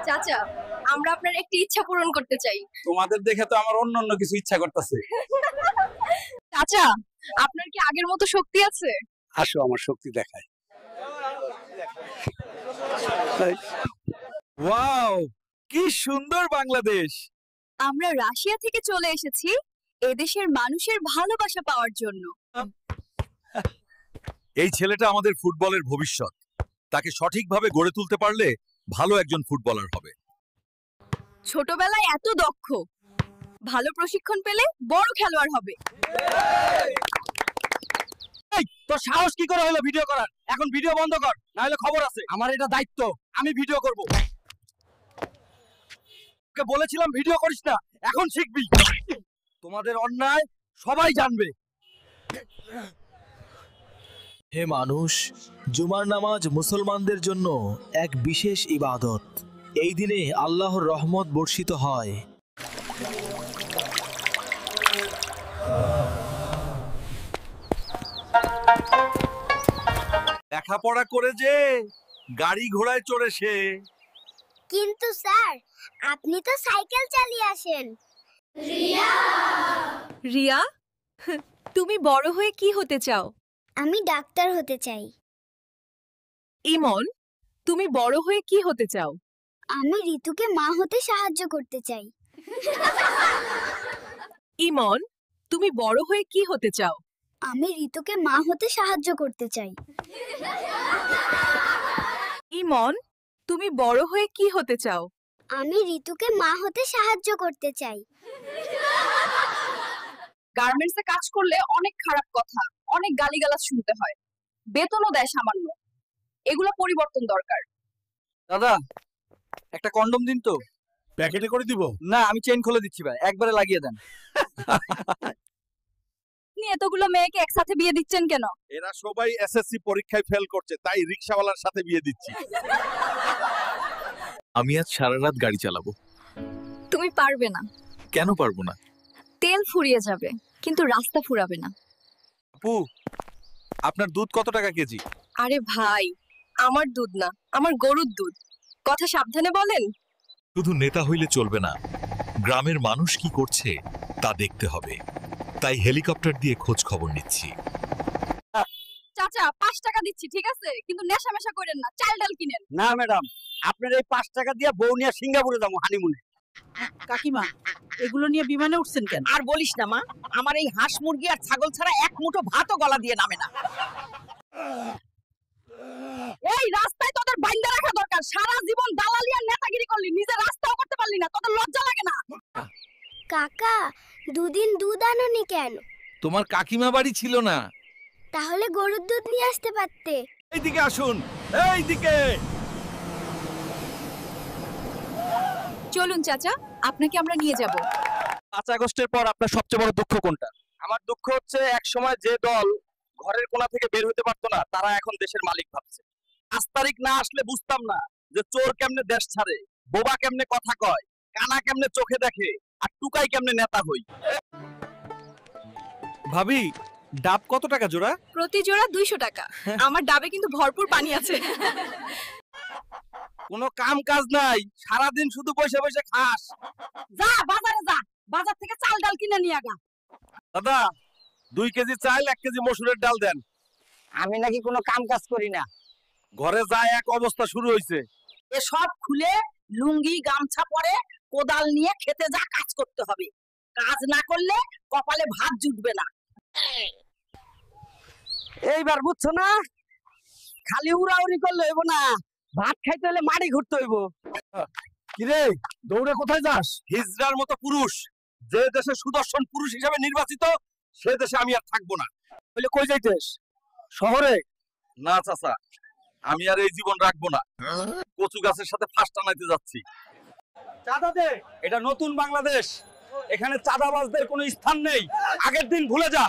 চাচা, আমরা আপনার একটি ইচ্ছা পূরণ করতে চাই। তোমাদের দেখে তো আমার অন্য কিছু ইচ্ছা করতেছে। চাচা, আপনার কি আগের মতো শক্তি আছে? আসো আমার শক্তি দেখায়। ওয়াও, কি সুন্দর বাংলাদেশ। আমরা রাশিয়া থেকে চলে এসেছি এদেশের মানুষের ভালোবাসা পাওয়ার জন্য। এই ছেলেটা আমাদের ফুটবলের ভবিষ্যৎ। তাকে সঠিকভাবে গড়ে তুলতে পারলে ভালো একজন ফুটবলার হবে। ছোটবেলায় এত দক্ষ, ভালো প্রশিক্ষণ পেলে বড় খেলোয়াড় হবে। তোর সাহস কি করে হলো ভিডিও করার? এখন ভিডিও বন্ধ কর, না হলে খবর আছে। আমার এটা দায়িত্ব, আমি ভিডিও করব। তোকে বলেছিলাম ভিডিও করিস না, এখন শিখবি। তোমাদের অন্যায় সবাই জানবে। হে মানুষ, জুমার নামাজ মুসলমানদের জন্য এক বিশেষ ইবাদত। এই দিনে আল্লাহর রহমত বর্ষিত হয়। লেখাপড়া করে যে গাড়ি ঘোড়ায় চড়ে সে। কিন্তু স্যার, আপনি তো সাইকেল চালিয়ে আসেন। রিয়া, তুমি বড় হয়ে কি হতে চাও? আমি ডাক্তার হতে চাই। ইমন, তুমি বড় হয়ে কি হতে চাও? আমি ঋতুকে মা হতে সাহায্য করতে চাই। ইমন, তুমি বড় হয়ে কি হতে চাও? আমি ঋতুকে মা হতে সাহায্য করতে চাই। ইমন, তুমি বড় হয়ে কি হতে চাও? আমি ঋতুকে মা হতে সাহায্য করতে চাই। গার্মেন্টসে কাজ করলে অনেক খারাপ কথা, অনেক গালিগালাজ শুনতে হয়, বেতনও দেয় সামান্য। এগুলো পরিবর্তন দরকার। দাদা, একটা কন্ডম দিন তো। প্যাকেটে করে দিব? না, আমি চেইন খুলে দিচ্ছি ভাই, একবারে লাগিয়ে দেন। আপনি এতগুলো মেয়েকে একসাথে বিয়ে দিচ্ছেন কেন? এরা সবাই এসএসসি পরীক্ষায় ফেল করছে, তাই রিকশাওয়ালার সাথে বিয়ে দিচ্ছি। আমি আজ সারা রাত গাড়ি চালাবো। তুমি পারবে না। কেন পারবো না? তেল ফুরিয়ে যাবে, কিন্তু রাস্তা ফুরাবে না। আপু, আপনার দুধ কত টাকা কেজি? আরে ভাই, আমার দুধ না, আমার গরুর দুধ। কথা সাবধানে বলেন। শুধু নেতা হইলে চলবে না, গ্রামের মানুষ কি করছে তা দেখতে হবে। তাই হেলিকপ্টার দিয়ে খোঁজ খবর নিচ্ছি। চাচা, 5 টাকা দিচ্ছি, ঠিক আছে, কিন্তু নেশা মেশা করেন না, চাল ডাল কিনেন। না ম্যাডাম, আপনার এই 5 টাকা দিয়ে বউ নিয়ে সিঙ্গাপুরে যাবো হানিমুনে। কাকিমা, এগুলো নিয়ে বিমানে উঠছেন কেন? আর বলিস না মা, আমার এই হাঁস মুরগি আর ছাগল ছাড়া এক মুঠো ভাতও গলা দিয়ে নামে না। এই রাস্তায় তোদের বাইন্দা রাখা দরকার। সারা জীবন দালালি আর নেতাগিরি করলি, নিজে রাস্তাও করতে পারলি না, তোদের লজ্জা লাগে না? কাকা, দুদিন দুধ আনোনি কেন? তোমার কাকিমা বাড়ি ছিল না। তাহলে গরুর দুধ নিয়ে আসতে পারতে। এইদিকে আসুন, এইদিকে। চলুন চাচা, আপনাকে আমরা নিয়ে যাব। 5 আগস্টের পর আপনার সবচেয়ে বড় দুঃখ কোনটা? আমার দুঃখ হচ্ছে এক সময় যে দল ঘরের কোণা থেকে বের হতে পারতো না, তারা এখন দেশের মালিক ভাবছে। 5 তারিখ না আসলে বুঝতাম না যে চোর কেমনে দেশ ছাড়ে, বোবা কেমনে কথা কয়, কানা কেমনে চোখে দেখে, আর টুকাই কেমনে নেতা হই। ভাবি, ডাব কত টাকা জোড়া? প্রতি জোড়া 200 টাকা। আমার ডাবে কিন্তু ভরপুর পানি আছে। কোনো কাম কাজ নাই, সারাদিন শুধু বসে বসে খাস। যা বাজারে যা, বাজার থেকে চাল ডাল কিনে নিয়ে আগা। দাদা, 2 কেজি চাল 1 কেজি মসুরের ডাল দেন। আমি নাকি কোনো কাম কাজ করি না। ঘরে যায় এক অবস্থা শুরু হয়েছে। এসব খুলে লুঙ্গি গামছা পরে কোদাল নিয়ে খেতে যা কাজ করতে হবে। কাজ না করলে কপালে ভাত জুটবে না। এইবার বুঝছো না, খালি উড়াউড়ি করলে হইব না, ভাত খাইতে হলে মাড়ি ঘুরতে হইব। কিরে, দৌড়ে কোথায় যাস? হিজড়ার মতো পুরুষ যে দেশে সুদর্শন পুরুষ হিসেবে নির্বাচিত, সে দেশে আমি আর থাকবো না। বলে কই যাইতেস? শহরে? না চাচা, আমি আর এই জীবন রাখবো না। কচু গাছের সাথে ফাঁস টানাইতে যাচ্ছি। চাঁদা দে, এটা নতুন বাংলাদেশ, এখানে চাঁদাবাজদের কোনো স্থান নেই। আগের দিন ভুলে যা।